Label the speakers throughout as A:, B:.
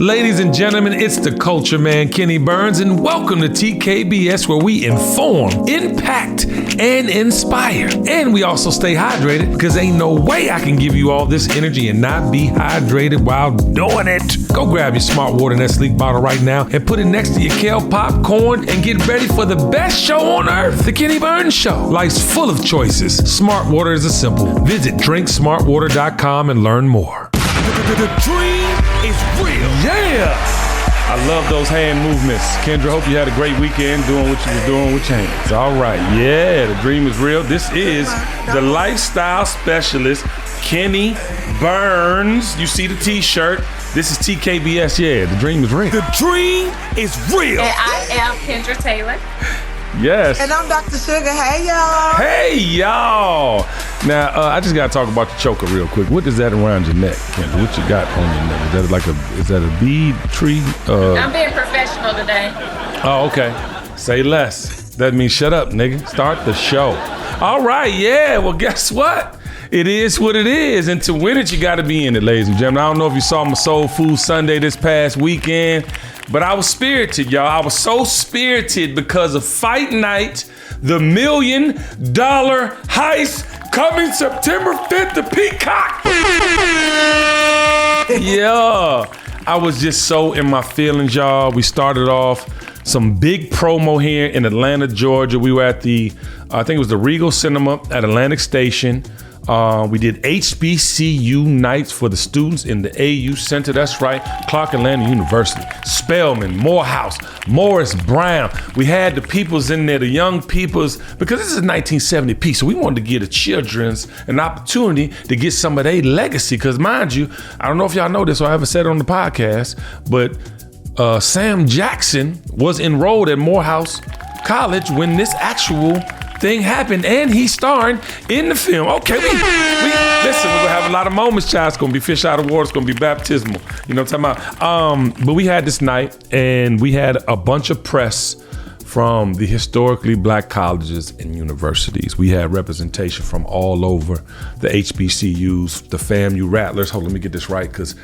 A: Ladies and gentlemen, it's the Culture Man, Kenny Burns, and welcome to TKBS, where we inform, impact, and inspire. And we also stay hydrated, because ain't no way I can give you all this energy and not be hydrated while doing it. Go grab your Smart Water in that sleek bottle right now and put it next to your kale popcorn and get ready for the best show on earth, the Kenny Burns Show. Life's full of choices. Smart Water is a simple. Visit drinksmartwater.com and learn more.
B: The dream is real.
C: Yeah! I love those hand movements. Kendra, hope you had a great weekend doing what you were doing with your hands. All right. Yeah, the dream is real. This is the lifestyle specialist, Kenny Burns. You see the t-shirt. This is TKBS. Yeah, the dream is real.
B: The dream is real.
D: And I am Kendra Taylor.
C: Yes.
E: And I'm Dr. Sugar. Hey, y'all.
C: Hey, y'all. Now, I just got to talk about your choker real quick. What is that around your neck, Kendra? What you got on your neck? Is that a bead tree?
D: I'm being professional today.
C: Oh, okay. Say less. That means shut up, nigga. Start the show. All right, yeah. Well, guess what? It is what it is. And to win it, you got to be in it, ladies and gentlemen. I don't know if you saw my Soul Food Sunday this past weekend, but I was spirited, y'all. I was so spirited because of Fight Night, the $1 million heist, coming September 5th to Peacock. Yeah. I was just so in my feelings, y'all. We started off some big promo here in Atlanta, Georgia. We were at I think it was the Regal Cinema at Atlantic Station. We did HBCU nights for the students in the AU Center. That's right, Clark Atlanta University, Spelman, Morehouse, Morris Brown. We had the peoples in there, the young peoples, because this is 1970 piece. So we wanted to give the children's an opportunity to get some of their legacy. Because mind you, I don't know if y'all know this or I haven't said it on the podcast, but Sam Jackson was enrolled at Morehouse College when this actual thing happened, and he's starring in the film. Okay, we listen, we're gonna have a lot of moments, child. It's gonna be fish out of water, it's gonna be baptismal. You know what I'm talking about? But we had this night, and we had a bunch of press from the historically black colleges and universities. We had representation from all over the HBCUs, the FAMU Rattlers. Hold on, let me get this right, because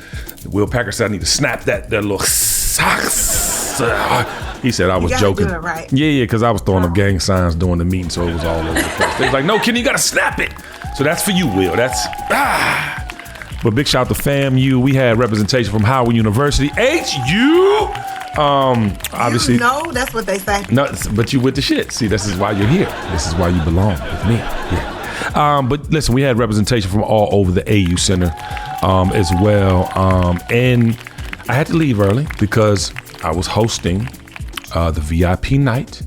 C: Will Packer said I need to snap that little socks. He said I was joking.
E: Do it right.
C: Yeah, because I was throwing up gang signs during the meeting, so it was all over the place. They was like, no, Kenny, you gotta snap it. So that's for you, Will. But big shout out to FAMU. We had representation from Howard University. HU. Obviously.
E: No, that's what they say.
C: No, but you with the shit. See, this is why you're here. This is why you belong with me. Yeah. But listen, we had representation from all over the AU Center as well. And I had to leave early because I was hosting the VIP night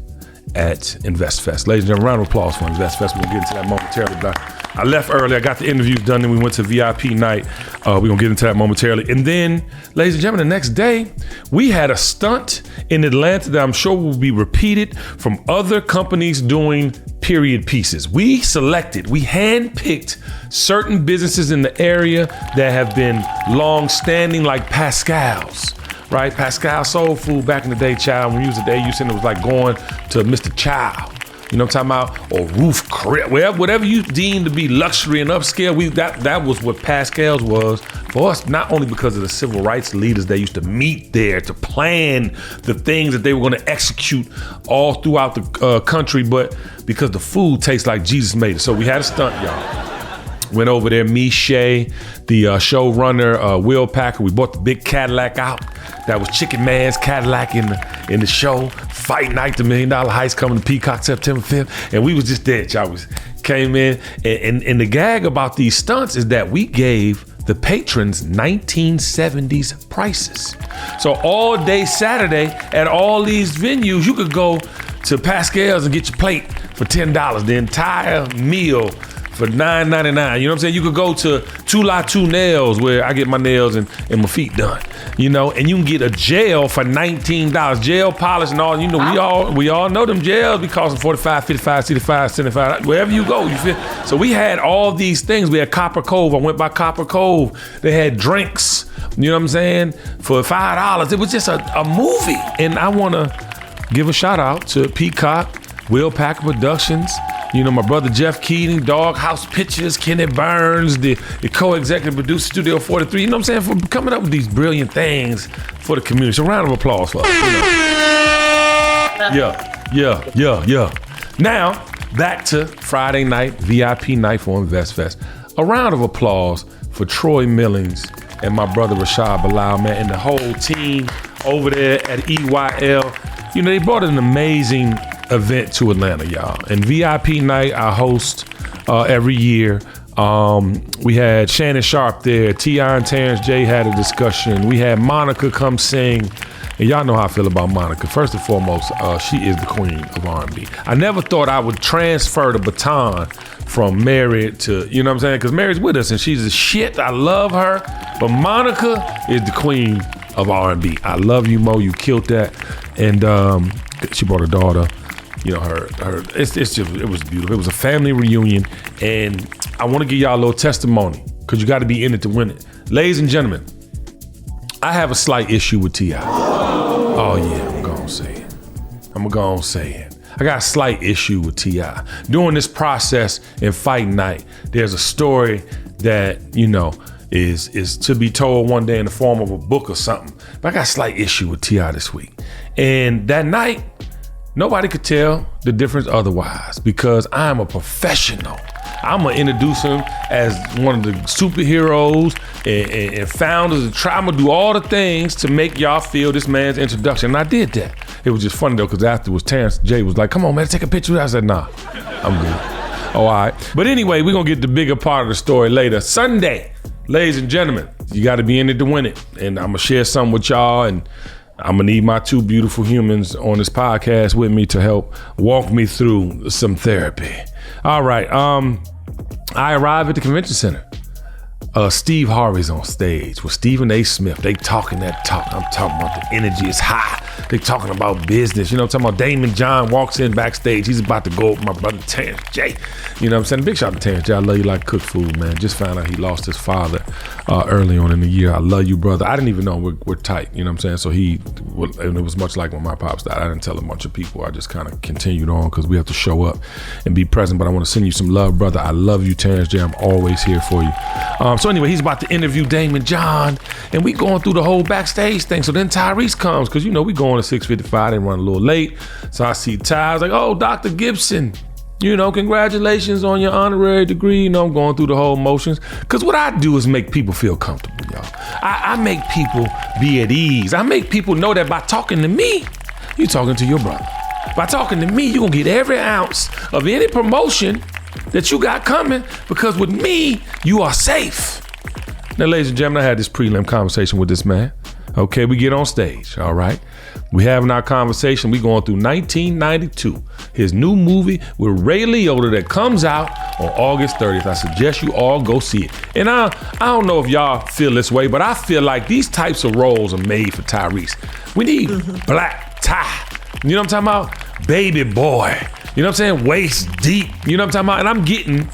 C: at InvestFest. Ladies and gentlemen, round of applause for InvestFest. We're going to get into that momentarily. But I left early. I got the interviews done, and we went to VIP night. We're going to get into that momentarily. And then, ladies and gentlemen, the next day, we had a stunt in Atlanta that I'm sure will be repeated from other companies doing period pieces. We handpicked certain businesses in the area that have been long-standing, like Pascal's. Right, Pascal Soul Food back in the day, child. When we was at the AU Center, it was like going to Mr. Child. You know what I'm talking about? Or Roof Crib, whatever you deem to be luxury and upscale. That was what Pascal's was for us. Not only because of the civil rights leaders that used to meet there to plan the things that they were going to execute all throughout the country, but because the food tastes like Jesus made it. So we had a stunt, y'all. Went over there, me, Shay, the showrunner, Will Packer. We bought the big Cadillac out. That was Chicken Man's Cadillac in the show. Fight Night, the $1 million heist coming to Peacock September 5th. And we was just there, y'all. Came in. And the gag about these stunts is that we gave the patrons 1970s prices. So all day Saturday at all these venues, you could go to Pascal's and get your plate for $10. The entire meal for $9.99. You know what I'm saying? You could go to Two La Two Nails, where I get my nails and my feet done. You know, and you can get a gel for $19. Gel polish and all. You know, we all know them gels be costing $45, $55, $65, $75. Wherever you go, you feel. So we had all these things. We had Copper Cove. I went by Copper Cove. They had drinks. You know what I'm saying? For $5. It was just a movie. And I want to give a shout out to Peacock, Will Packer Productions, You know, my brother Jeff Keating, Doghouse Pictures, Kenny Burns, the co-executive producer, Studio 43. You know what I'm saying? For coming up with these brilliant things for the community. So a round of applause for us. Yeah. Now, back to Friday night, VIP night for InvestFest. A round of applause for Troy Millings and my brother Rashad Bilal, man, and the whole team over there at EYL. You know, they brought an amazing event to Atlanta, y'all. And VIP night I host every year. We had Shannon Sharp there. T.I. and Terrence J had a discussion. We had Monica come sing. And y'all know how I feel about Monica. First and foremost, she is the queen of R&B. I never thought I would transfer the baton from Mary to, you know what I'm saying? Because Mary's with us and she's the shit. I love her. But Monica is the queen of R&B. I love you, Mo. You killed that. And she brought her daughter. You know, it was beautiful. It was a family reunion. And I want to give y'all a little testimony because you got to be in it to win it. Ladies and gentlemen, I have a slight issue with T.I. Oh yeah, I'm gonna say it. I got a slight issue with T.I. During this process in Fight Night, there's a story that, you know, is to be told one day in the form of a book or something. But I got a slight issue with T.I. this week. And that night, nobody could tell the difference otherwise because I'm a professional. I'm gonna introduce him as one of the superheroes and founders of I'm gonna do all the things to make y'all feel this man's introduction. And I did that. It was just funny though, because afterwards Terrence J was like, come on man, take a picture. I said, nah, I'm good. Oh, all right. But anyway, we're gonna get the bigger part of the story later. Sunday, ladies and gentlemen, you gotta be in it to win it. And I'm gonna share something with y'all, and I'm gonna need my two beautiful humans on this podcast with me to help walk me through some therapy. All right, I arrive at the convention center. Steve Harvey's on stage with Stephen A. Smith. They talking that talk. I'm talking about the energy is high. They talking about business. You know what I'm talking about? Damon John walks in backstage. He's about to go with my brother Terrence J. You know what I'm saying? Big shout out to Terrence J. I love you like cook food, man. Just found out he lost his father early on in the year. I love you, brother. I didn't even know we're tight. You know what I'm saying? So and it was much like when my pops died. I didn't tell a bunch of people. I just kind of continued on because we have to show up and be present. But I want to send you some love, brother. I love you, Terrence J. I'm always here for you. So anyway, he's about to interview Damon John, and we going through the whole backstage thing. So then Tyrese comes, because you know we going to 6:55. They run a little late. So I see Ty. I was like, oh, Dr. Gibson, you know, congratulations on your honorary degree. You know, I'm going through the whole motions. Because what I do is make people feel comfortable, y'all. I make people be at ease. I make people know that by talking to me, you're talking to your brother. By talking to me, you're going to get every ounce of any promotion that you got coming, because with me, you are safe. Now, ladies and gentlemen, I had this prelim conversation with this man. Okay, we get on stage, all right? We having our conversation. We going through 1992, his new movie with Ray Liotta that comes out on August 30th. I suggest you all go see it. And I don't know if y'all feel this way, but I feel like these types of roles are made for Tyrese. We need Black Ty. You know what I'm talking about? Baby boy. You know what I'm saying? Waist deep. You know what I'm talking about? And I'm getting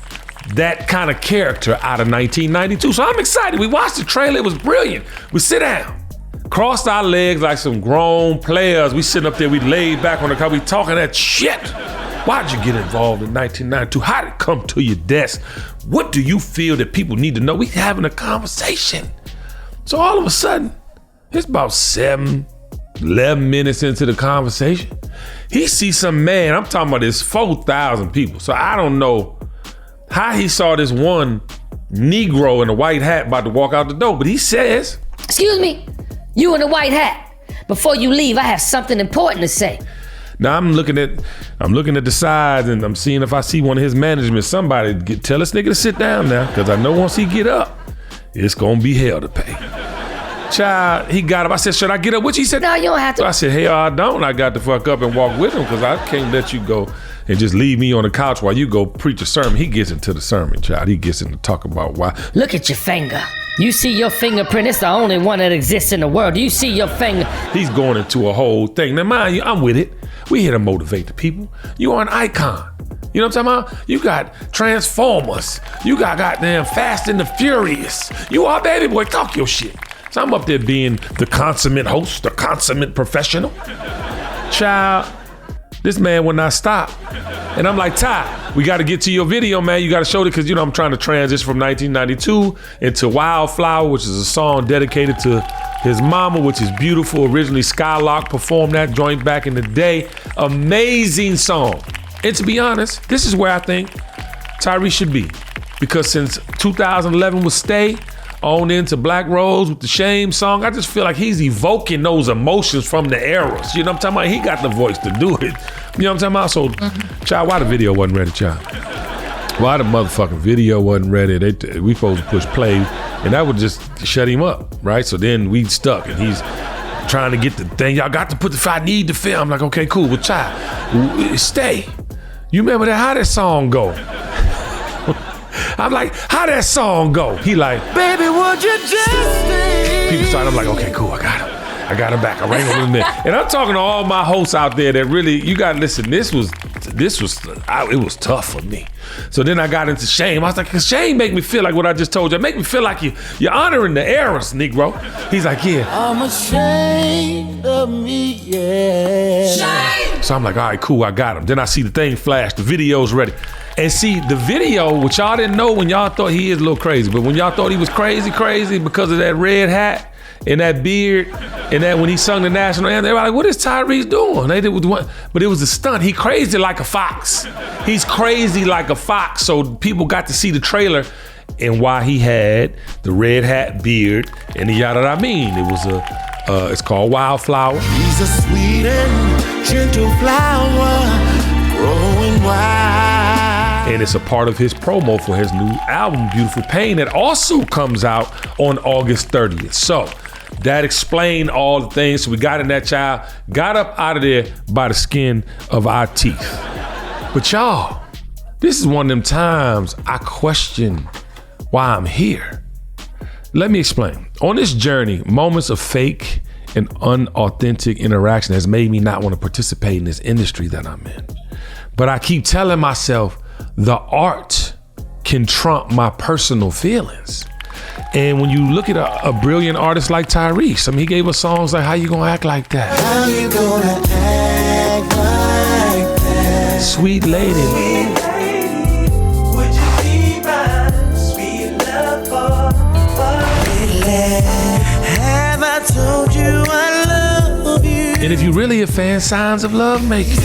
C: that kind of character out of 1992. So I'm excited. We watched the trailer. It was brilliant. We sit down, crossed our legs like some grown players. We sitting up there. We laid back on the car. We talking that shit. Why'd you get involved in 1992? How did it come to your desk? What do you feel that people need to know? We having a conversation. So all of a sudden, it's about 11 minutes into the conversation. He sees some man. I'm talking about this 4,000 people. So I don't know how he saw this one Negro in a white hat about to walk out the door, but he says,
F: "Excuse me, you in a white hat. Before you leave, I have something important to say."
C: Now I'm looking at the sides, and I'm seeing if I see one of his management, somebody tell this nigga to sit down now, because I know once he get up, it's gonna be hell to pay. Child, he got up. I said, should I get up with you? He said,
F: no, you don't have to.
C: I said, hell, I don't. I got to fuck up and walk with him, because I can't let you go and just leave me on the couch while you go preach a sermon. He gets into the sermon, child. He gets into talk about why.
F: Look at your finger. You see your fingerprint? It's the only one that exists in the world. Do you see your finger?
C: He's going into a whole thing. Now, mind you, I'm with it. We here to motivate the people. You are an icon. You know what I'm talking about? You got Transformers. You got goddamn Fast and the Furious. You are Baby Boy. Talk your shit. So I'm up there being the consummate host, the consummate professional. Child, This man would not stop. And I'm like, Ty, we got to get to your video, man. You got to show it because, you know, I'm trying to transition from 1992 into Wildflower, which is a song dedicated to his mama, which is beautiful. Originally, Skylark performed that joint back in the day. Amazing song. And to be honest, this is where I think Tyrese should be. Because since 2011 was Stay, on into Black Rose with the Shame song, I just feel like he's evoking those emotions from the eras. You know what I'm talking about? He got the voice to do it. You know what I'm talking about? So, child, why the video wasn't ready, child? Why the motherfucking video wasn't ready? We supposed to push play, and that would just shut him up, right? So then we stuck, and he's trying to get the thing. Y'all got to put the, I need the film. I'm like, okay, cool, but child, Stay. You remember that? How that song go? I'm like, how that song go? He like, baby, would you just stay? People start, I'm like, okay, cool, I got him. I got him back. I rang him in there. And I'm talking to all my hosts out there that really, you got to listen, it was tough for me. So then I got into Shame. I was like, Shame make me feel like what I just told you. Make me feel like you're honoring the eras, Negro. He's like, yeah. I'm ashamed of me, yeah. Shame. So I'm like, all right, cool, I got him. Then I see the thing flash, the video's ready. And see, the video, which y'all didn't know when y'all thought he is a little crazy, but when y'all thought he was crazy because of that red hat and that beard and that when he sung the national anthem, they were like, what is Tyrese doing? They did with one, but it was a stunt. He crazy like a fox. He's crazy like a fox. So people got to see the trailer and why he had the red hat, beard, and the yada I mean. It was it's called Wildflower.
B: He's a sweet and gentle flower growing wild.
C: And it's a part of his promo for his new album, Beautiful Pain, that also comes out on August 30th. So that explained all the things. So we got in that child, got up out of there by the skin of our teeth. But y'all, this is one of them times I question why I'm here. Let me explain. On this journey, moments of fake and unauthentic interaction has made me not want to participate in this industry that I'm in. But I keep telling myself, the art can trump my personal feelings. And when you look at a brilliant artist like Tyrese, I mean, he gave us songs like How You Gonna Act Like That? How you gonna act like that? Sweet Lady. Sweet lady, would you be my sweet love for me? Have I told you I love you? And if you really a fan, Signs of Love Making.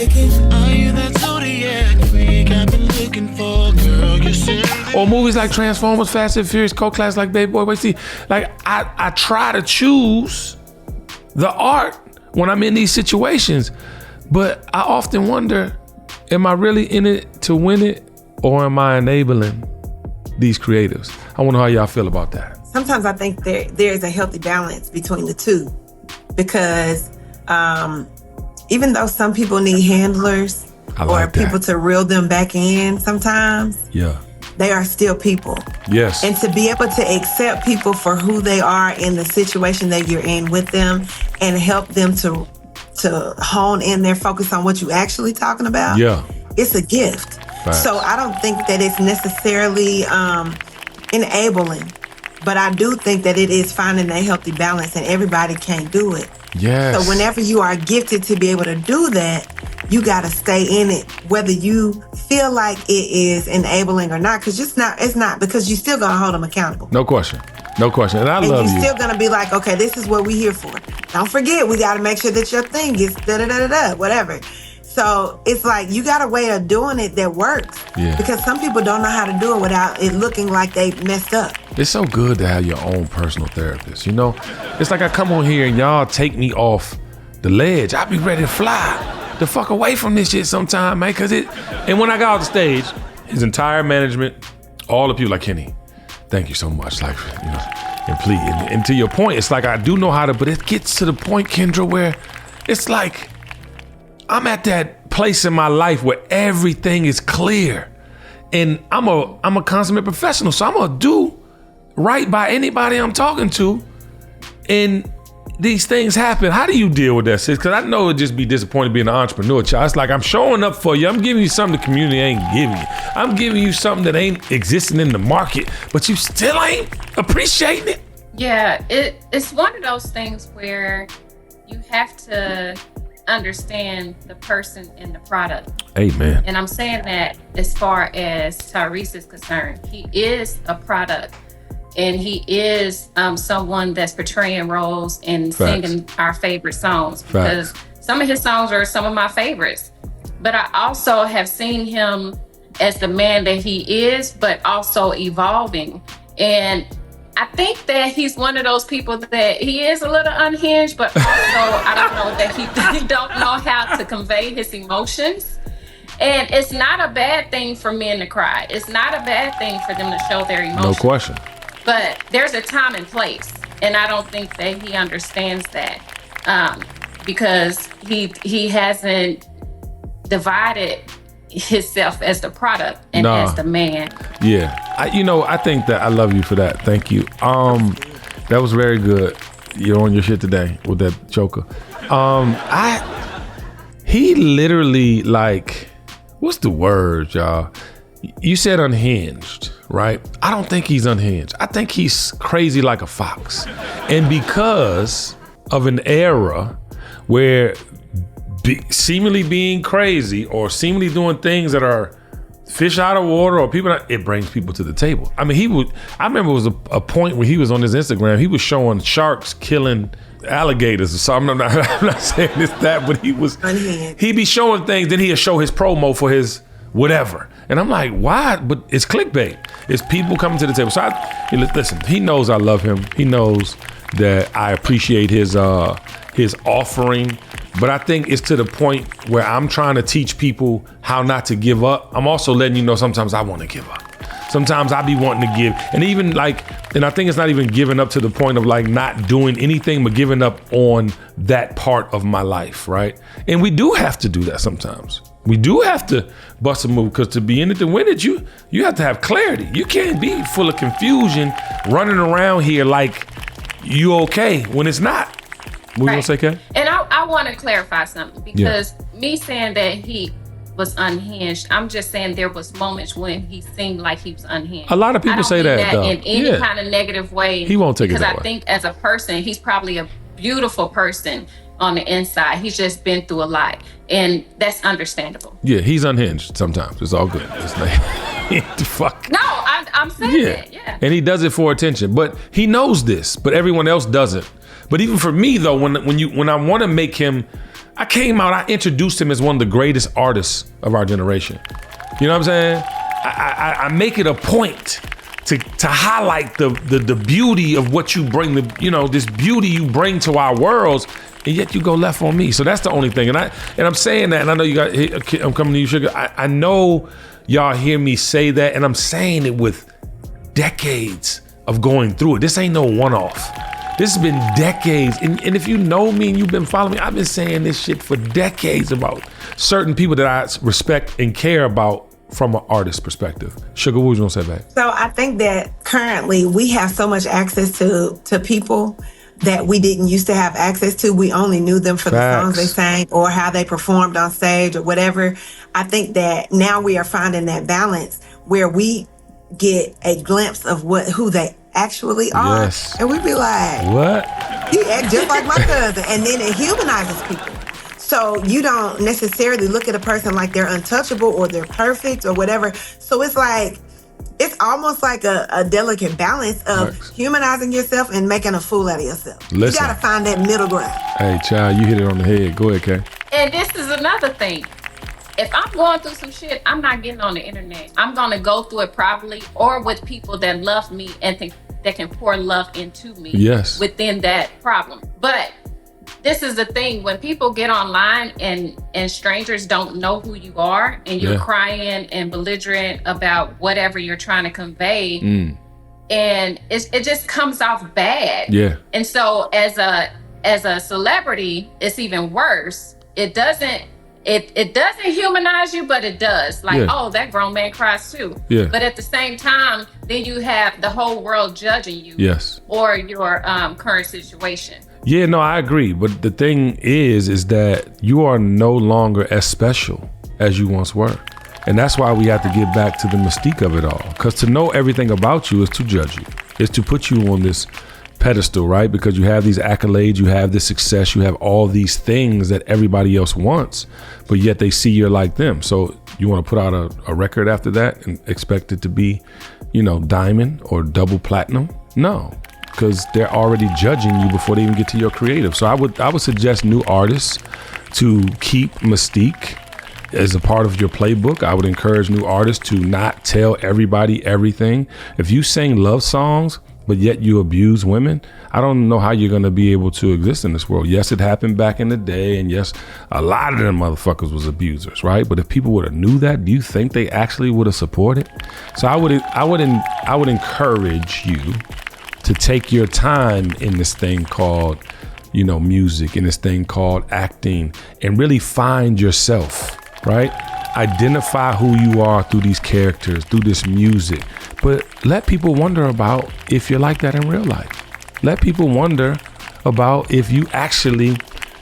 C: Are you that Zodiac freak I've been looking for, girl? You said. Or movies like Transformers, Fast and Furious, cult class like Baby Boy. Wait, see, like I try to choose the art when I'm in these situations, but I often wonder, am I really in it to win it, or am I enabling these creatives? I wonder how y'all feel about that.
E: Sometimes I think there's a healthy balance between the two, because even though some people need handlers or people to reel them back in sometimes, they are still people.
C: Yes.
E: And to be able to accept people for who they are in the situation that you're in with them and help them to hone in their focus on what you actually talking about, it's a gift.
C: Facts.
E: So I don't think that it's necessarily enabling, but I do think that it is finding a healthy balance, and everybody can't do it.
C: Yes.
E: So whenever you are gifted to be able to do that, you got to stay in it, whether you feel like it is enabling or not, because it's not, because you're still going to hold them accountable.
C: No question. And I love you.
E: And you're still going to be like, okay, this is what we're here for. Don't forget, we got to make sure that your thing is da-da-da-da-da, whatever. So it's like, you got a way of doing it that works.
C: Yeah.
E: Because some people don't know how to do it without it looking like they messed up.
C: It's so good to have your own personal therapist, you know? It's like I come on here and y'all take me off the ledge. I be ready to fly the fuck away from this shit sometime, man, and when I got off the stage, his entire management, all the people like, Kenny, thank you so much, like, you know, and please, and to your point, it's like I do know how to, but it gets to the point, Kendra, where it's like, I'm at that place in my life where everything is clear, and I'm a consummate professional, so I'm gonna do right by anybody I'm talking to, and these things happen. How do you deal with that, sis? Because I know it'd just be disappointing being an entrepreneur, child. It's like I'm showing up for you. I'm giving you something the community ain't giving you. I'm giving you something that ain't existing in the market, but you still ain't appreciating it.
D: Yeah, it's one of those things where you have to understand the person and the product.
C: Amen.
D: And I'm saying that as far as Tyrese is concerned, he is a product. And he is someone that's portraying roles and singing our favorite songs. Because some of his songs are some of my favorites. But I also have seen him as the man that he is, but also evolving. And I think that he's one of those people that he is a little unhinged, but also I don't know that he don't know how to convey his emotions. And it's not a bad thing for men to cry. It's not a bad thing for them to show their emotions.
C: No question.
D: But there's a time and place. And I don't think that he understands that because he hasn't divided himself as the product and as the man.
C: Yeah. I think that I love you for that. Thank you. That was very good. You're on your shit today with that choker. He literally, like, what's the word, y'all? You said unhinged, right? I don't think he's unhinged. I think he's crazy like a fox. And because of an era where seemingly being crazy or seemingly doing things that are fish out of water or it brings people to the table. I mean, I remember it was a point where he was on his Instagram, he was showing sharks killing alligators or something. I'm not saying it's that, but he'd be showing things, then he'd show his promo for his whatever. And I'm like, why? But it's clickbait. It's people coming to the table. So listen, he knows I love him. He knows that I appreciate his offering. But I think it's to the point where I'm trying to teach people how not to give up. I'm also letting you know sometimes I want to give up. Sometimes I be wanting to give. And even and I think it's not even giving up to the point of like not doing anything, but giving up on that part of my life, right? And we do have to do that sometimes. We do have to bust a move, because to be in it, to win it, you have to have clarity. You can't be full of confusion running around here like you okay when it's not. What you gonna say, Ken?
D: And I want to clarify something, because me saying that he was unhinged, I'm just saying there was moments when he seemed like he was unhinged.
C: A lot of people say that though.
D: In any kind of negative way.
C: He won't take it that way.
D: Because I think as a person, he's probably a beautiful person on the inside. He's just been through a lot, and that's understandable.
C: Yeah, he's unhinged sometimes. It's all good. It's like, fuck.
D: No, I'm saying that. Yeah.
C: And he does it for attention, but he knows this, but everyone else doesn't. But even for me though, when I want to make him, I introduced him as one of the greatest artists of our generation. You know what I'm saying? I make it a point to highlight the beauty of what you bring, this beauty you bring to our worlds, and yet you go left on me. So that's the only thing. And I'm saying that, and I know I'm coming to you, Sugar. I know y'all hear me say that, and I'm saying it with decades of going through it. This ain't no one-off. This has been decades. And if you know me and you've been following me, I've been saying this shit for decades about certain people that I respect and care about from an artist perspective. Sugar, what was you gonna say, babe?
E: So I think that currently we have so much access to people that we didn't used to have access to. We only knew them for the songs they sang or how they performed on stage or whatever. I think that now we are finding that balance where we get a glimpse of who they actually are.
C: Yes.
E: And we be like,
C: what?
E: You act just like my cousin. And then it humanizes people. So you don't necessarily look at a person like they're untouchable or they're perfect or whatever. So it's like, it's almost like a delicate balance of humanizing yourself and making a fool out of yourself.
C: Listen.
E: You gotta find that middle ground.
C: Hey, child, you hit it on the head. Go ahead, Kay.
D: And this is another thing. If I'm going through some shit, I'm not getting on the internet. I'm going to go through it privately or with people that love me and that can pour love into me within that problem. But this is the thing. When people get online and strangers don't know who you are and you're crying and belligerent about whatever you're trying to convey, and it just comes off bad.
C: Yeah.
D: And so as a celebrity, it's even worse. It doesn't humanize you, but it does. Like, oh, that grown man cries too.
C: Yeah.
D: But at the same time, then you have the whole world judging you.
C: Yes.
D: Or your current situation.
C: Yeah, no, I agree. But the thing is that you are no longer as special as you once were. And that's why we have to get back to the mystique of it all. Because to know everything about you is to judge you. It's to put you on this pedestal, right? Because you have these accolades, you have this success, you have all these things that everybody else wants, but yet they see you're like them. So you want to put out a record after that and expect it to be, diamond or double platinum? No, because they're already judging you before they even get to your creative. So I would suggest new artists to keep mystique as a part of your playbook. I would encourage new artists to not tell everybody everything. If you sing love songs, but yet you abuse women, I don't know how you're going to be able to exist in this world. Yes, it happened back in the day, and yes, a lot of them motherfuckers was abusers, right? But if people would have knew that, do you think they actually would have supported? So I would encourage you to take your time in this thing called, music, in this thing called acting, and really find yourself, right? Identify who you are through these characters, through this music. But let people wonder about if you're like that in real life. Let people wonder about if you actually,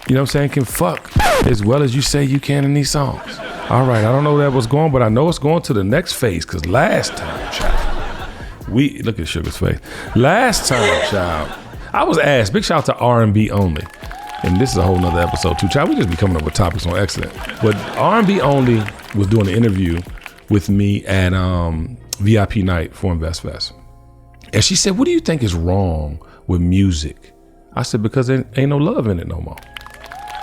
C: can fuck as well as you say you can in these songs. All right, I don't know where that was going, but I know it's going to the next phase, because last time, child, look at Sugar's face. Last time, child, I was asked, big shout out to R&B Only. And this is a whole nother episode too, child. We just be coming up with topics on accident. But R&B Only was doing an interview with me at VIP night for Invest Fest. And she said, what do you think is wrong with music? I said, because there ain't no love in it no more.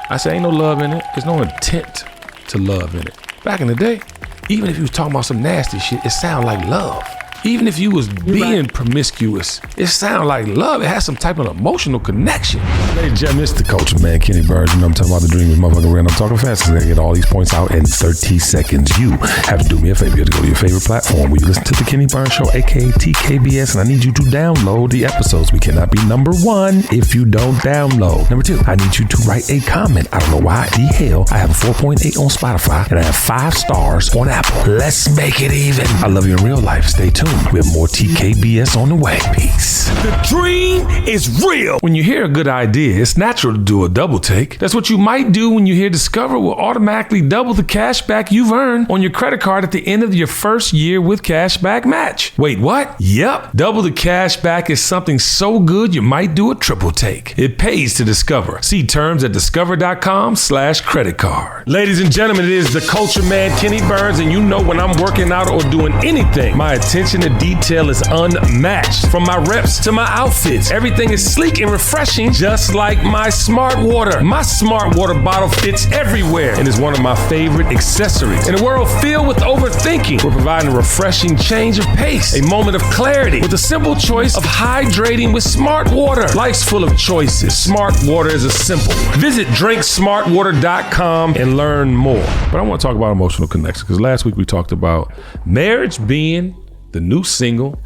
C: I said, ain't no love in it. There's no intent to love in it. Back in the day, even if you was talking about some nasty shit, it sounded like love. Even if you was being promiscuous, it sounded like love. It has some type of emotional connection. Ladies and gentlemen, it's the culture, man, Kenny Burns. I'm talking about the dream is motherfucking real. I'm talking fast because I get all these points out in 30 seconds. You have to do me a favor. You have to go to your favorite platform where you listen to the Kenny Burns Show, aka TKBS, and I need you to download the episodes. We cannot be number one if you don't download. Number two, I need you to write a comment. I don't know why the hell I have a 4.8 on Spotify and I have 5 stars on Apple. Let's make it even. I love you in real life. Stay tuned. We have more TKBS on the way. Peace.
A: The dream is real.
C: When you hear a good idea, it's natural to do a double take. That's what you might do when you hear Discover will automatically double the cash back you've earned on your credit card at the end of your first year with Cashback Match. Wait, what? Yep. Double the cash back is something so good you might do a triple take. It pays to Discover. See terms at discover.com/credit card. Ladies and gentlemen, it is the culture man, Kenny Burns, and you know when I'm working out or doing anything, my attention to detail is unmatched. From my reps to my outfits, everything is sleek and refreshing, just like my Smart Water. My Smart Water bottle fits everywhere and is one of my favorite accessories. In a world filled with overthinking, we're providing a refreshing change of pace, a moment of clarity with a simple choice of hydrating with Smart Water. Life's full of choices. Smart Water is a simple one. Visit drinksmartwater.com and learn more. But I want to talk about emotional connection, because last week we talked about marriage being the new single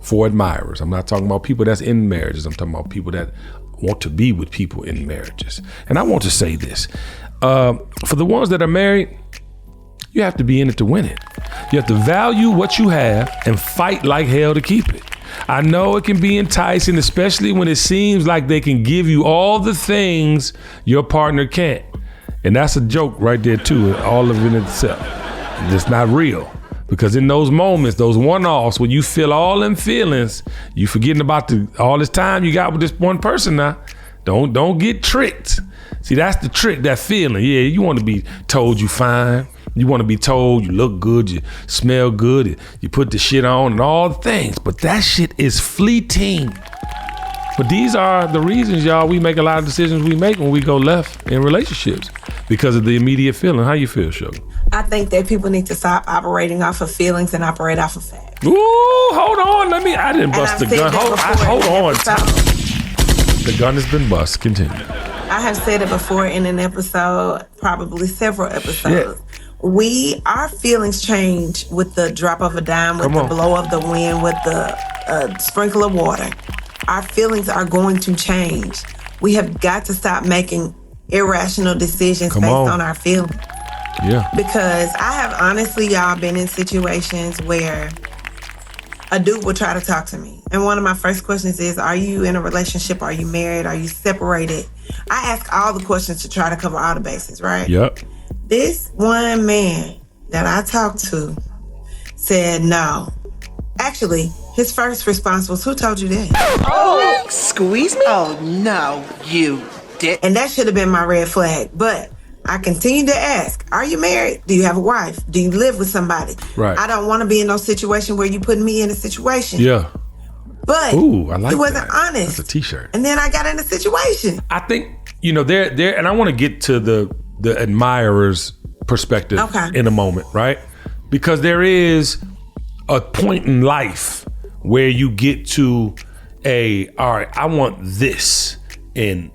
C: for admirers. I'm not talking about people that's in marriages. I'm talking about people that want to be with people in marriages. And I want to say this. For the ones that are married, you have to be in it to win it. You have to value what you have and fight like hell to keep it. I know it can be enticing, especially when it seems like they can give you all the things your partner can't. And that's a joke right there too, all of it in itself. It's not real. Because in those moments, those one-offs, when you feel all them feelings, you forgetting about all this time you got with this one person now. Don't get tricked. See, that's the trick, that feeling. Yeah, you want to be told you fine. You want to be told you look good, you smell good, you put the shit on and all the things. But that shit is fleeting. But these are the reasons, y'all, we make a lot of decisions we make when we go left in relationships, because of the immediate feeling. How you feel, Sugar?
E: I think that people need to stop operating off of feelings and operate off of facts.
C: Ooh, hold on. I didn't bust the gun. Hold on. The gun has been bust. Continue.
E: I have said it before in an episode, probably several episodes. Yeah. Our feelings change with the drop of a dime, with the blow of the wind, with the sprinkle of water. Our feelings are going to change. We have got to stop making irrational decisions based on our feelings.
C: Yeah.
E: Because I have honestly, y'all, been in situations where a dude will try to talk to me. And one of my first questions is, are you in a relationship? Are you married? Are you separated? I ask all the questions to try to cover all the bases, right?
C: Yep.
E: This one man that I talked to said, no, Actually, his first response was, "Who told you that?"
B: Oh, squeeze me? Oh, no, you did.
E: And that should have been my red flag. But I continued to ask, "Are you married? Do you have a wife? Do you live with somebody?"
C: Right.
E: I don't want to be in no situation where you putting me in a situation.
C: Yeah.
E: But
C: Ooh, I like
E: he wasn't
C: that.
E: honest.
C: That's a t-shirt.
E: And then I got in a situation.
C: I think, there, and I want to get to the admirer's perspective in a moment, right? Because there is a point in life where you get to all right, I want this and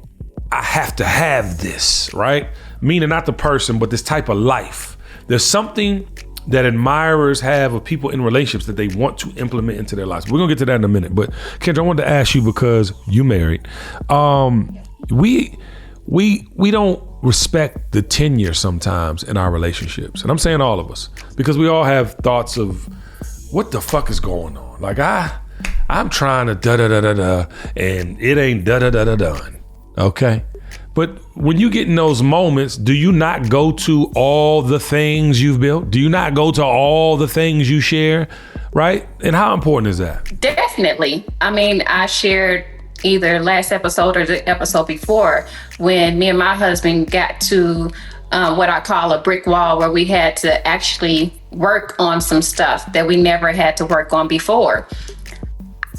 C: I have to have this, right? Meaning not the person, but this type of life. There's something that admirers have of people in relationships that they want to implement into their lives. We're gonna get to that in a minute, but Kendra, I wanted to ask you, because you married, we don't respect the tenure sometimes in our relationships, and I'm saying all of us, because we all have thoughts of what the fuck is going on. Like I'm trying to da-da-da-da-da, and it ain't da-da-da-da done, okay? But when you get in those moments, do you not go to all the things you've built? Do you not go to all the things you share, right? And how important is that?
D: Definitely. I mean, I shared either last episode or the episode before when me and my husband got to what I call a brick wall, where we had to actually work on some stuff that we never had to work on before.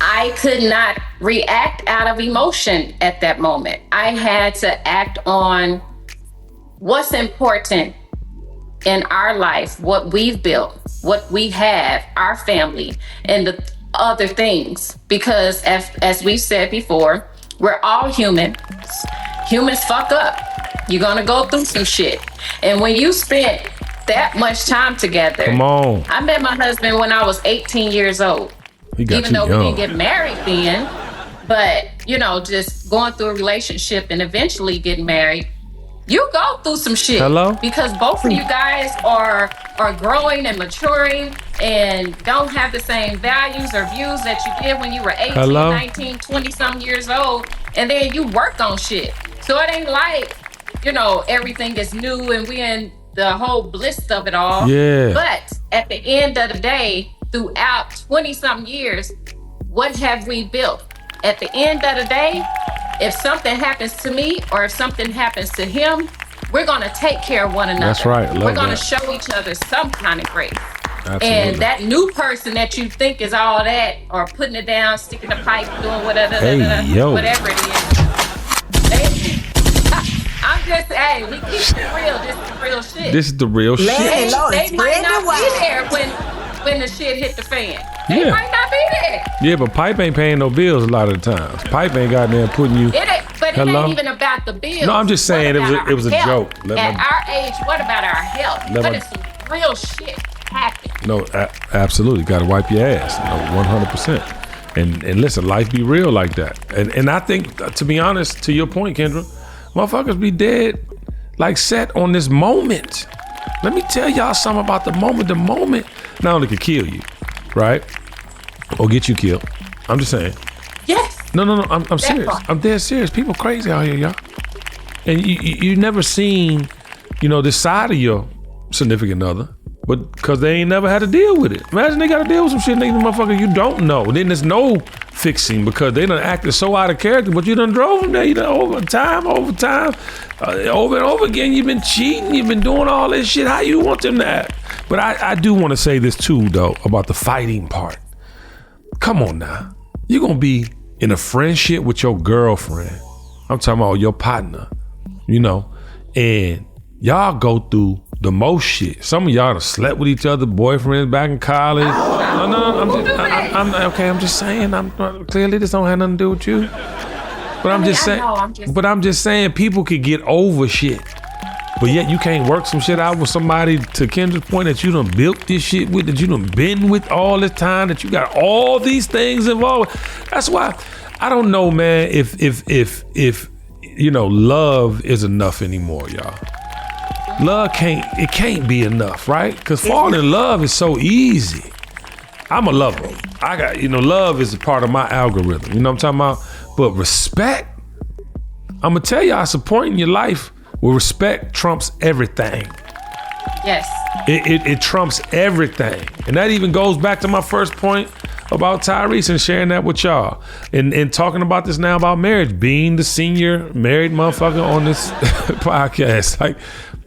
D: I could not react out of emotion at that moment. I had to act on what's important in our life, what we've built, what we have, our family, and the other things. Because as we said before, we're all human. Humans fuck up. You're gonna go through some shit. And when you spent that much time together,
C: come on.
D: I met my husband when I was 18 years old. Even though we didn't get married then, but just going through a relationship and eventually getting married, you go through some shit.
C: Hello?
D: Because both of you guys are growing and maturing and don't have the same values or views that you did when you were 18,
C: Hello?
D: 19, 20 some years old, and then you work on shit. So it ain't like, everything is new and we in the whole bliss of it all.
C: Yeah.
D: But at the end of the day, throughout 20-something years, what have we built? At the end of the day, if something happens to me or if something happens to him, we're going to take care of one another.
C: That's right.
D: We're going to show each other some kind of grace.
C: Absolutely.
D: And that new person that you think is all that, or putting it down, sticking the pipe, doing whatever, whatever it is. I'm just, we keep it real. This is the real shit.
C: This is the real shit.
D: They might not be there when the shit hit the fan. They might not be there.
C: Yeah, but Pipe ain't paying no bills a lot of the times. Pipe ain't got there putting you.
D: It ain't even about the bills.
C: No, I'm just saying it was a joke.
D: At our age, what about our health? What if some real shit happen?
C: No, absolutely. Got to wipe your ass. 100%. And listen, life be real like that. And I think, to be honest, to your point, Kendra, motherfuckers be dead, like set on this moment. Let me tell y'all something about the moment. The moment not only could kill you, right? Or get you killed. I'm just saying.
D: Yes.
C: No. I'm serious. I'm dead serious. People crazy out here, y'all. And you never seen, this side of your significant other, but because they ain't never had to deal with it. Imagine they got to deal with some shit, nigga, motherfucker, you don't know. Then there's no fixing because they done acted so out of character, but you done drove them there. You done over time, over and over again. You've been cheating. You've been doing all this shit. How you want them to act? But I do want to say this too, though, about the fighting part. Come on now. You're going to be in a friendship with your girlfriend. I'm talking about your partner, and y'all go through the most shit. Some of y'all have slept with each other, boyfriends back in college. I'm just saying. Clearly this don't have nothing to do with you. But I'm just saying people could get over shit. But yet you can't work some shit out with somebody, to Kendra's point, that you done built this shit with, that you done been with all this time, that you got all these things involved. That's why I don't know, man, if love is enough anymore, y'all. Love can't be enough, right? Because falling in love is so easy. I'm a lover. I got, love is a part of my algorithm. You know what I'm talking about? But respect, I'm gonna tell y'all, supporting your life with respect trumps everything.
D: Yes.
C: It trumps everything. And that even goes back to my first point about Tyrese and sharing that with y'all. And talking about this now about marriage, being the senior married motherfucker on this podcast. Like,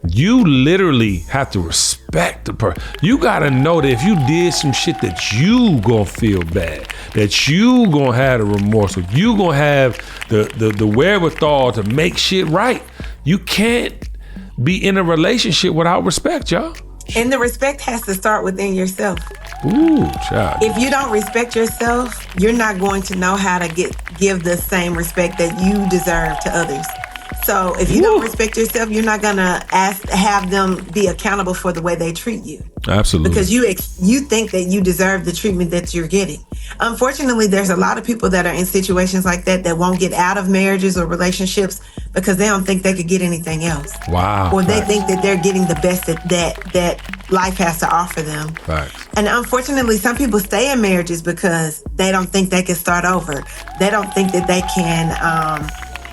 C: you literally have to respect the person. You gotta know that if you did some shit that you gonna feel bad, that you gonna have the remorse, or you gonna have the wherewithal to make shit right. You can't be in a relationship without respect, y'all.
E: And the respect has to start within yourself.
C: Ooh, child.
E: If you don't respect yourself, you're not going to know how to give the same respect that you deserve to others. So if you don't respect yourself, you're not gonna have them be accountable for the way they treat you.
C: Absolutely.
E: Because you think that you deserve the treatment that you're getting. Unfortunately, there's a lot of people that are in situations like that won't get out of marriages or relationships because they don't think they could get anything else.
C: Wow.
E: Or they think that they're getting the best that life has to offer them.
C: Facts.
E: And unfortunately, some people stay in marriages because they don't think they can start over. They don't think that they can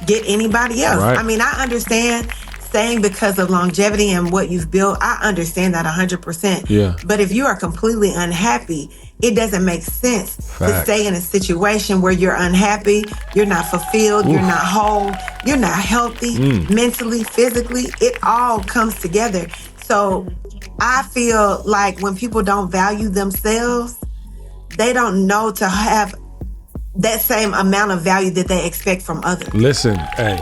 E: get anybody else.
C: Right.
E: I mean, I understand staying because of longevity and what you've built. I understand that 100%.
C: Yeah.
E: But if you are completely unhappy, it doesn't make sense to stay in a situation where you're unhappy, you're not fulfilled, you're not whole, you're not healthy, mentally, physically. It all comes together. So I feel like when people don't value themselves, they don't know to have that same amount of value that they expect from others.
C: Listen, hey,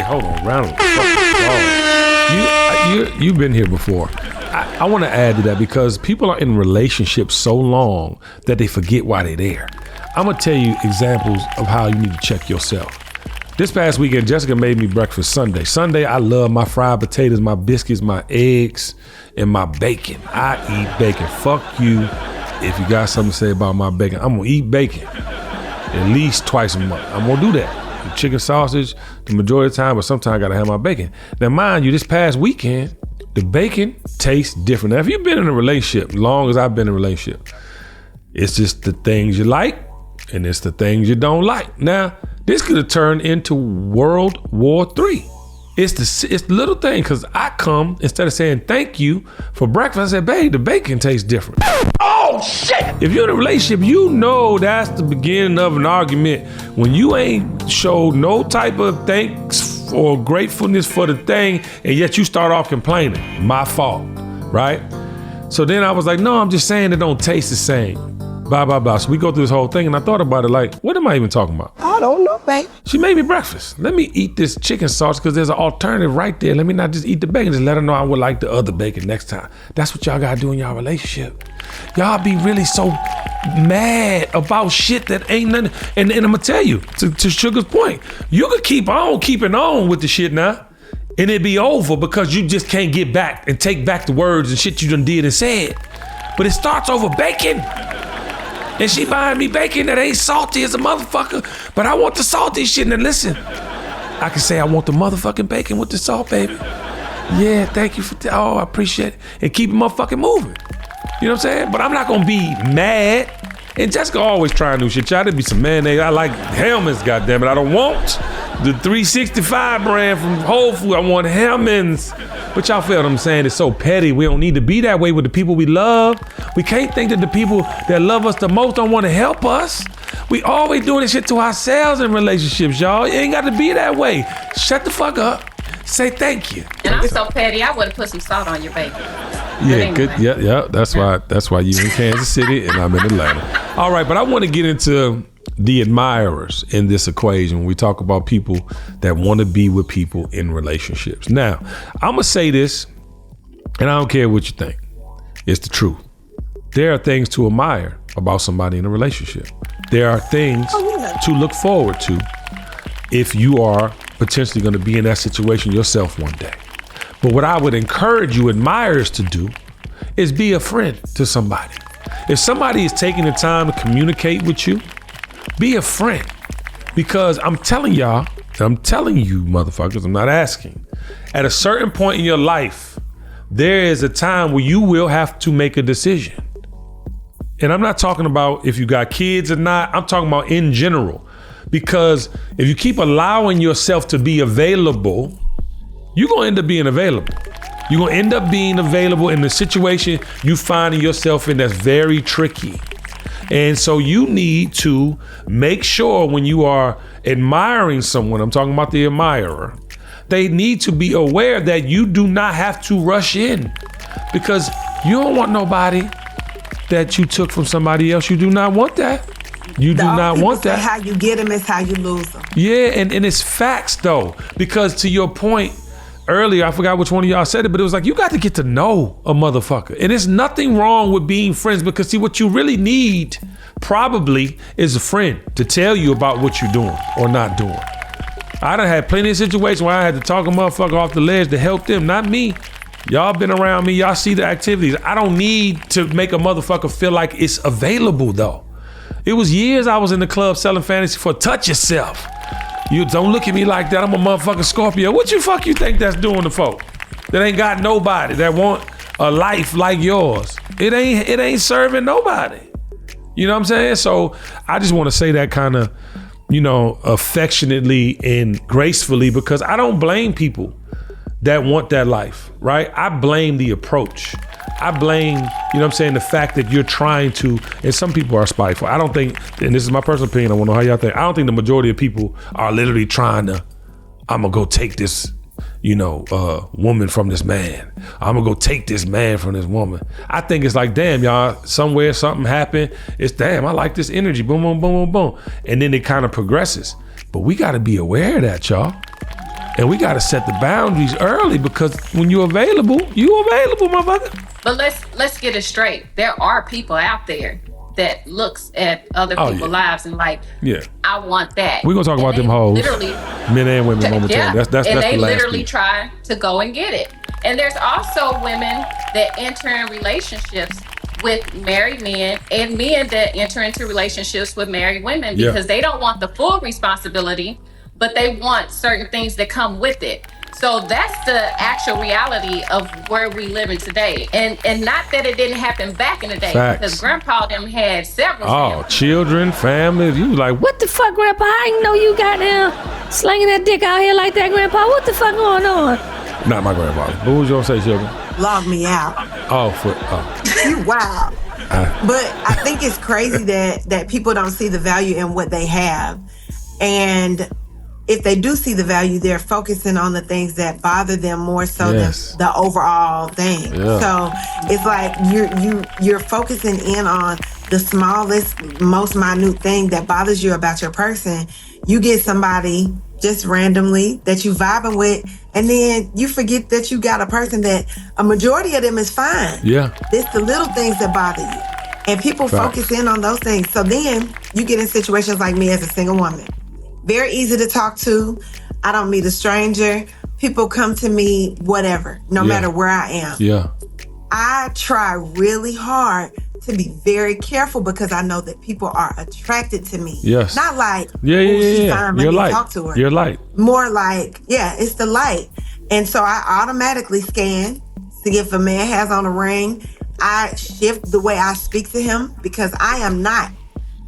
C: hold on, round of applause. You've been here before. I want to add to that because people are in relationships so long that they forget why they're there. I'm gonna tell you examples of how you need to check yourself. This past weekend, Jessica made me breakfast Sunday. Sunday, I love my fried potatoes, my biscuits, my eggs, and my bacon. I eat bacon. Fuck you if you got something to say about my bacon. I'm gonna eat bacon at least twice a month. I'm gonna do that. The chicken sausage, the majority of the time, but sometimes I gotta have my bacon. Now, mind you, this past weekend, the bacon tastes different. Now, if you've been in a relationship, long as I've been in a relationship, it's just the things you like and it's the things you don't like. Now, this could have turned into World War III. It's the little thing, because I come, instead of saying thank you for breakfast, I said, babe, the bacon tastes different. Oh, shit! If you're in a relationship, you know that's the beginning of an argument. When you ain't showed no type of thanks or gratefulness for the thing, and yet you start off complaining. My fault, right? So then I was like, no, I'm just saying it don't taste the same. Blah, blah, blah. So we go through this whole thing, and I thought about it like, what am I even talking about?
E: I don't know, babe.
C: She made me breakfast. Let me eat this chicken sauce because there's an alternative right there. Let me not just eat the bacon. Just let her know I would like the other bacon next time. That's what y'all gotta do in y'all relationship. Y'all be really so mad about shit that ain't nothing. And I'm gonna tell you, to Sugar's point, you could keep on keeping on with the shit now, and it be over because you just can't get back and take back the words and shit you done did and said. But it starts over bacon. And she buying me bacon that ain't salty as a motherfucker, but I want the salty shit. And listen, I can say I want the motherfucking bacon with the salt, baby. Yeah, thank you for I appreciate it. And keep it motherfucking moving. You know what I'm saying? But I'm not gonna be mad. And Jessica always trying new shit. Y'all, there be some mayonnaise. I like Hellmann's, goddammit. I don't want the 365 brand from Whole Foods. I want Hellmann's. But y'all feel what I'm saying? It's so petty. We don't need to be that way with the people we love. We can't think that the people that love us the most don't want to help us. We always doing this shit to ourselves in relationships, y'all. It ain't got to be that way. Shut the fuck up. Say thank you.
D: And I'm so petty, I would have put some salt on your bacon.
C: Yeah,
D: anyway.
C: good. Yeah. That's why you in Kansas City and I'm in Atlanta. All right, but I want to get into the admirers in this equation when we talk about people that want to be with people in relationships. Now, I'm gonna say this, and I don't care what you think. It's the truth. There are things to admire about somebody in a relationship. There are things to look forward to if you are potentially going to be in that situation yourself one day. But what I would encourage you admirers to do is be a friend to somebody. If somebody is taking the time to communicate with you, be a friend. Because I'm telling y'all, I'm telling you motherfuckers, I'm not asking. At a certain point in your life, there is a time where you will have to make a decision. And I'm not talking about if you got kids or not, I'm talking about in general. Because if you keep allowing yourself to be available, you're gonna end up being available. You're gonna end up being available in the situation you finding yourself in that's very tricky. And so you need to make sure when you are admiring someone, I'm talking about the admirer, they need to be aware that you do not have to rush in, because you don't want nobody that you took from somebody else. You do not want that. You do not want that.
E: How you get them is how you lose them.
C: Yeah, and it's facts though, because to your point earlier, I forgot which one of y'all said it, but it was like, you got to get to know a motherfucker. And there's nothing wrong with being friends, because see, what you really need probably is a friend to tell you about what you're doing or not doing. I done had plenty of situations where I had to talk a motherfucker off the ledge to help them, not me. Y'all been around me, y'all see the activities. I don't need to make a motherfucker feel like it's available though. It was years I was in the club selling fantasy for touch yourself. You don't look at me like that, I'm a motherfucking Scorpio. What you think that's doing to folk that ain't got nobody, that want a life like yours? It ain't serving nobody. You know what I'm saying? So I just want to say that kind of, affectionately and gracefully, because I don't blame people that want that life, right? I blame the approach. I blame, the fact that you're trying to, and some people are spiteful. I don't think, and this is my personal opinion, I want to know how y'all think. I don't think the majority of people are literally trying to, I'm going to go take this, woman from this man. I'm going to go take this man from this woman. I think it's like, damn, y'all, somewhere something happened. It's, damn, I like this energy. Boom, boom, boom, boom, boom. And then it kind of progresses. But we got to be aware of that, y'all. And we got to set the boundaries early, because when you're available, motherfucker.
D: But let's get it straight. There are people out there that looks at other people's lives and like, I want that.
C: We're gonna talk about them hoes, literally, men and women momentarily.
D: Yeah.
C: That's
D: and
C: they
D: the last literally
C: piece.
D: Try to go and get it. And there's also women that enter in relationships with married men, and men that enter into relationships with married women, because they don't want the full responsibility, but they want certain things that come with it. So that's the actual reality of where we live in today. And not that it didn't happen back in the day. Facts. Because grandpa them had several families.
C: Children, families. You like,
F: what the fuck, grandpa? I didn't know you got down slinging that dick out here like that, grandpa. What the fuck going on?
C: Not my grandfather. What was you gonna say, Sugar?
E: Log me out. You wild. But I think it's crazy that people don't see the value in what they have. And if they do see the value, they're focusing on the things that bother them more so than the overall thing. Yeah. So it's like you're focusing in on the smallest, most minute thing that bothers you about your person. You get somebody just randomly that you vibing with, and then you forget that you got a person that a majority of them is fine.
C: Yeah.
E: It's the little things that bother you. And people focus in on those things. So then you get in situations like me as a single woman. Very easy to talk to. I don't meet a stranger. People come to me, whatever, no matter where I am.
C: Yeah.
E: I try really hard to be very careful, because I know that people are attracted to me.
C: Yes.
E: Not like,
C: she's
E: fine, let me talk to her.
C: You're light.
E: More like, it's the light. And so I automatically scan, see if a man has on a ring. I shift the way I speak to him, because I am not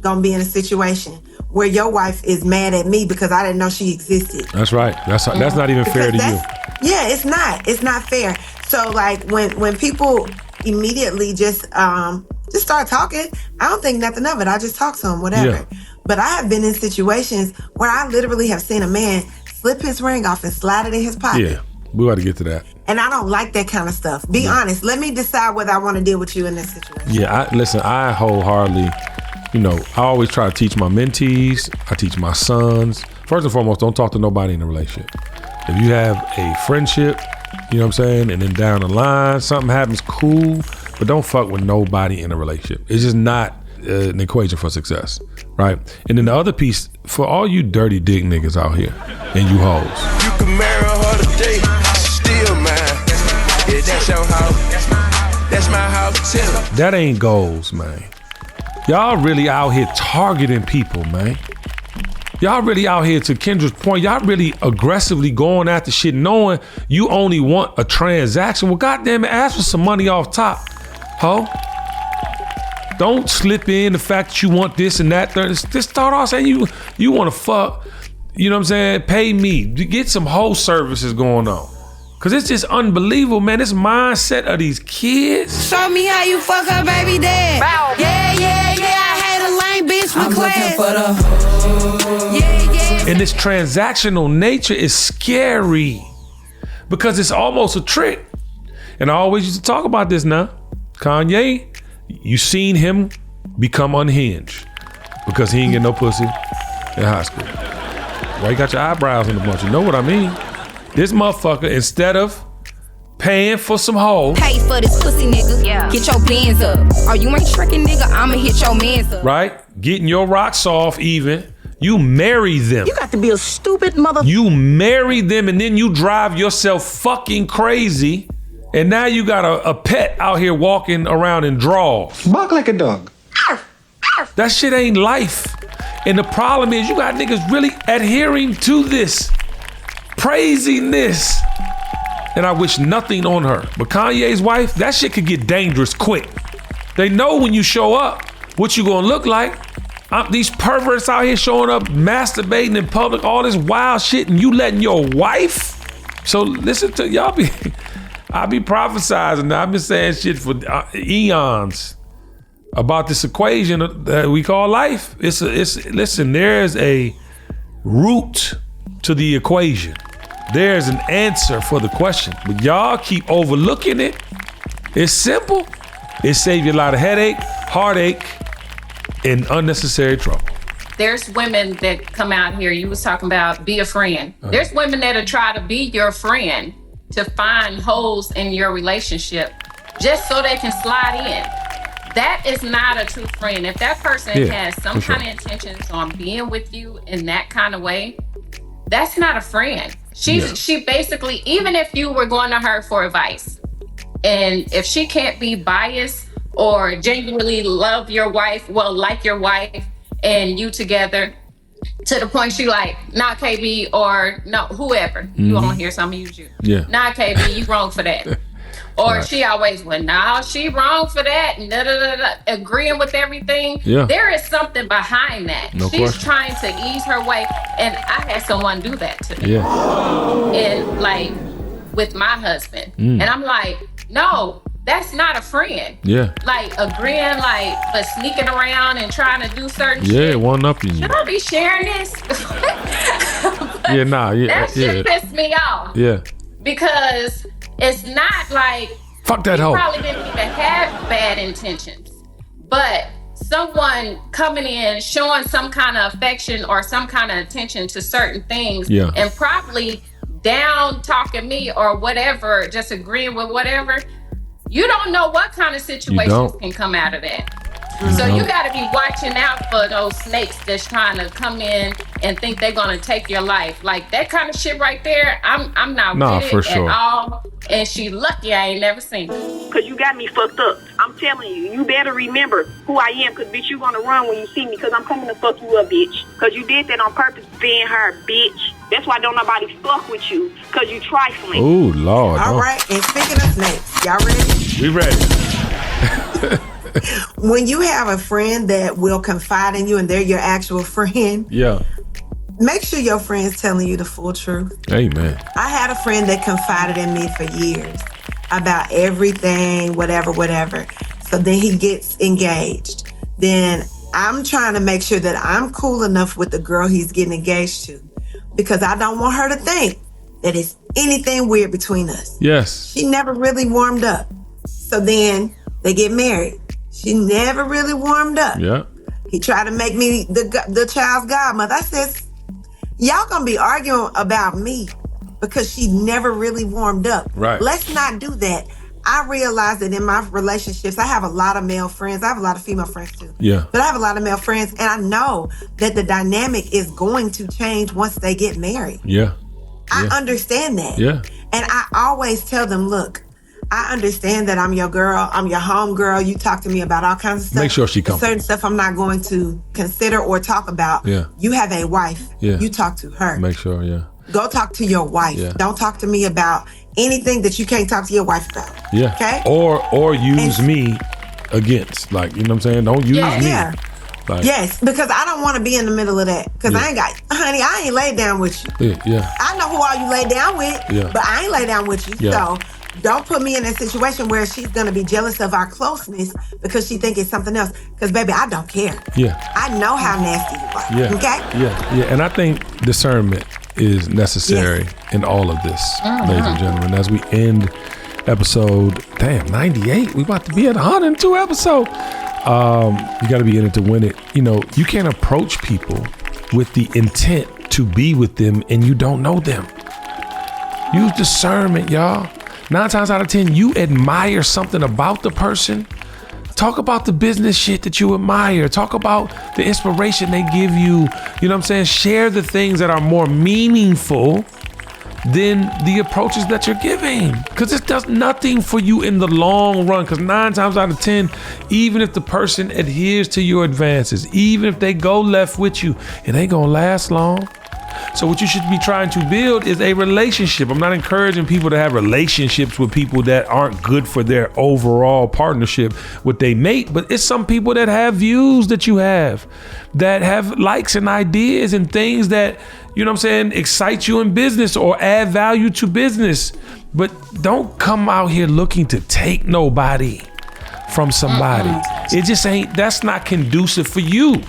E: gonna be in a situation where your wife is mad at me because I didn't know she existed.
C: That's right. That's not even fair to you.
E: Yeah, it's not. It's not fair. So like when people immediately just start talking, I don't think nothing of it. I just talk to them, whatever. Yeah. But I have been in situations where I literally have seen a man slip his ring off and slide it in his pocket.
C: Yeah, we got to get to that.
E: And I don't like that kind of stuff. Be honest. Let me decide whether I want to deal with you in this situation.
C: Yeah, I wholeheartedly, I always try to teach my mentees, I teach my sons. First and foremost, don't talk to nobody in a relationship. If you have a friendship, you know what I'm saying, and then down the line, something happens, cool, but don't fuck with nobody in a relationship. It's just not an equation for success, right? And then the other piece, for all you dirty dick niggas out here, and you hoes.
B: You can marry her today, still mine. Yeah, that's your house. That's my house too.
C: That ain't goals, man. Y'all really out here targeting people, man. Y'all really out here, to Kendra's point, y'all really aggressively going after shit, knowing you only want a transaction. Well, goddamn it, ask for some money off top, ho. Don't slip in the fact that you want this and that. Just start off saying you want to fuck, you know what I'm saying? Pay me. Get some whole services going on. Cause it's just unbelievable, man. This mindset of these kids.
G: Show me how you fuck her baby dad. Yeah, I had same bitch with class.
H: For the
G: yeah.
A: And this transactional nature is scary because it's almost a trick. And I always used to talk about this now. Kanye, you seen him become unhinged because he ain't get no pussy in high school. Why you got your eyebrows in a bunch? You know what I mean? This motherfucker, instead of paying for some hoes.
G: Pay for this pussy, nigga. Yeah. Get your bands up. Or you ain't tricking, nigga. I'ma hit your mans up.
A: Right? Getting your rocks off even. You marry them.
I: You got to be a stupid mother.
A: You marry them and then you drive yourself fucking crazy. And now you got a pet out here walking around in drawers.
J: Bark like a dog.
A: That shit ain't life. And the problem is you got niggas really adhering to this, praising this. And I wish nothing on her. But Kanye's wife, that shit could get dangerous quick. They know when you show up what you gonna look like. These perverts out here showing up, masturbating in public, all this wild shit, and you letting your wife? So listen to y'all I be prophesizing now. I've been saying shit for eons about this equation that we call life. Listen, there's a root to the equation. There's an answer for the question, but y'all keep overlooking it. It's simple. It saves you a lot of headache, heartache, and unnecessary trouble.
D: There's women that come out here, you was talking about be a friend. There's women that'll try to be your friend to find holes in your relationship just so they can slide in. That is not a true friend. If that person has some kind of intentions on being with you in that kind of way, that's not a friend. She basically, even if you were going to her for advice, and if she can't be biased or genuinely love your wife, like your wife and you together, to the point she like, nah, KB, or no, whoever. You want to hear something, use you.
A: Yeah.
D: Nah, KB, you wrong for that. Or she always went, nah, she wrong for that. And agreeing with everything.
A: Yeah.
D: There is something behind that.
A: No
D: She's
A: question.
D: trying to ease her way. And I had someone do that to me.
A: Yeah.
D: And like with my husband. And I'm like, no, that's not a friend.
A: Yeah.
D: Like agreeing, like, but sneaking around and trying to do certain shit.
A: Yeah, one up in you.
D: Should I be sharing this? That shit pissed me off.
A: Yeah.
D: Because it's not like
A: Fuck that
D: he
A: hoe.
D: probably didn't even have bad intentions. But someone coming in, showing some kind of affection or some kind of attention to certain things, and probably down talking me or whatever, just agreeing with whatever, you don't know what kind of situations can come out of that. So you got to be watching out for those snakes that's trying to come in and think they're going to take your life. Like that kind of shit right there, I'm not with it at all. And she lucky I ain't never seen it.
I: Because you got me fucked up. I'm telling you, you better remember who I am. Because, bitch, you going to run when you see me. Because I'm coming to fuck you up, bitch. Because you did that on purpose, being her, bitch. That's why don't nobody fuck with you. Because you trifling.
A: Oh, Lord.
E: All right. And speaking of snakes, y'all ready?
A: We ready.
E: When you have a friend that will confide in you and they're your actual friend, make sure your friend's telling you the full truth.
A: Amen.
E: I had a friend that confided in me for years about everything, whatever. So then he gets engaged. Then I'm trying to make sure that I'm cool enough with the girl he's getting engaged to, because I don't want her to think that it's anything weird between us.
A: Yes.
E: She never really warmed up. So then they get married. She never really warmed up.
A: Yeah.
E: He tried to make me the child's godmother. I said, y'all gonna be arguing about me because she never really warmed up.
A: Right.
E: Let's not do that. I realized that in my relationships, I have a lot of male friends. I have a lot of female friends too.
A: Yeah.
E: But I have a lot of male friends, and I know that the dynamic is going to change once they get married.
A: Yeah.
E: I understand that.
A: Yeah.
E: And I always tell them, look, I understand that I'm your girl. I'm your home girl. You talk to me about all kinds of stuff.
A: Make sure she comes.
E: Certain stuff I'm not going to consider or talk about.
A: Yeah.
E: You have a wife.
A: Yeah.
E: You talk to her.
A: Make sure,
E: Go talk to your wife.
A: Yeah.
E: Don't talk to me about anything that you can't talk to your wife about.
A: Yeah.
E: Okay?
A: Or use me against. Like, you know what I'm saying? Don't use me.
E: Yeah.
A: Like,
E: Yes, because I don't want to be in the middle of that. Because honey, I ain't laid down with you.
A: Yeah.
E: I know who all you lay down with,
A: Yeah.
E: but I ain't lay down with you.
A: Yeah.
E: So don't put me in a situation where she's going to be jealous of our closeness because she think it's something else. Because, baby, I don't care.
C: Yeah.
E: I know how nasty you are.
C: Yeah.
E: Okay?
C: Yeah. And I think discernment is necessary in all of this, ladies and gentlemen. As we end episode, 98. We about to be at 102 episode. You got to be in it to win it. You know, you can't approach people with the intent to be with them and you don't know them. Use discernment, y'all. 9 times out of 10, you admire something about the person. Talk about the business shit that you admire. Talk about the inspiration they give you. You know what I'm saying? Share the things that are more meaningful than the approaches that you're giving. Because it does nothing for you in the long run. Because 9 times out of 10, even if the person adheres to your advances, even if they go left with you, it ain't gonna last long. So what you should be trying to build is a relationship. I'm not encouraging people to have relationships with people that aren't good for their overall partnership with their mate, but it's some people that have views that you have, that have likes and ideas and things that, you know what I'm saying, excite you in business or add value to business. But don't come out here looking to take nobody from somebody. It just ain't, that's not conducive for you,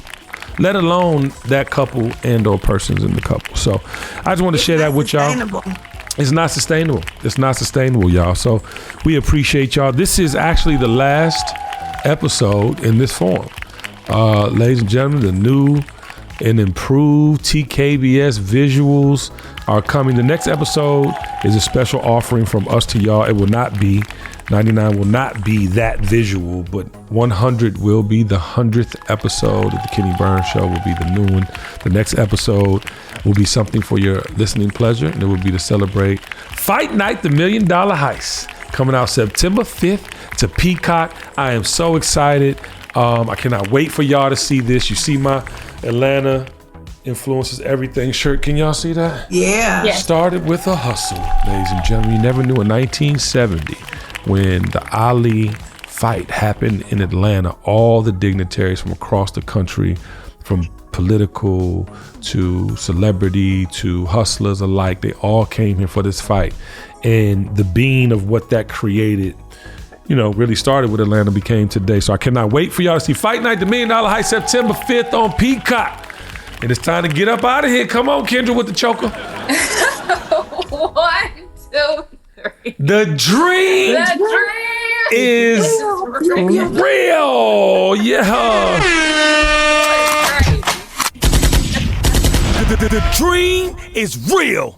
C: let alone that couple and or persons in the couple. So I just want to share that with y'all. It's not sustainable. It's not sustainable, y'all. So we appreciate y'all. This is actually the last episode in this form. Ladies and gentlemen, the new and improved TKBS visuals are coming. The next episode is a special offering from us to y'all. It will not be 99 will not be that visual, but 100 will be the 100th episode of the Kenny Burns Show, will be the new one. The next episode will be something for your listening pleasure, and it will be to celebrate Fight Night, the $1 Million Heist, coming out September 5th to Peacock. I am so excited. I cannot wait for y'all to see this. You see my Atlanta influences everything shirt. Can y'all see that?
E: Yeah.
C: Started with a hustle, ladies and gentlemen. You never knew in 1970 when the Ali fight happened in Atlanta, all the dignitaries from across the country, from political to celebrity to hustlers alike, they all came here for this fight. And the being of what that created, you know, really started with Atlanta, became today. So I cannot wait for y'all to see Fight Night, the $1 Million Heist, September 5th on Peacock. And it's time to get up out of here. Come on, Kendra, with the choker.
D: 1, 2, 3.
C: The dream is real. Yeah. The dream is real.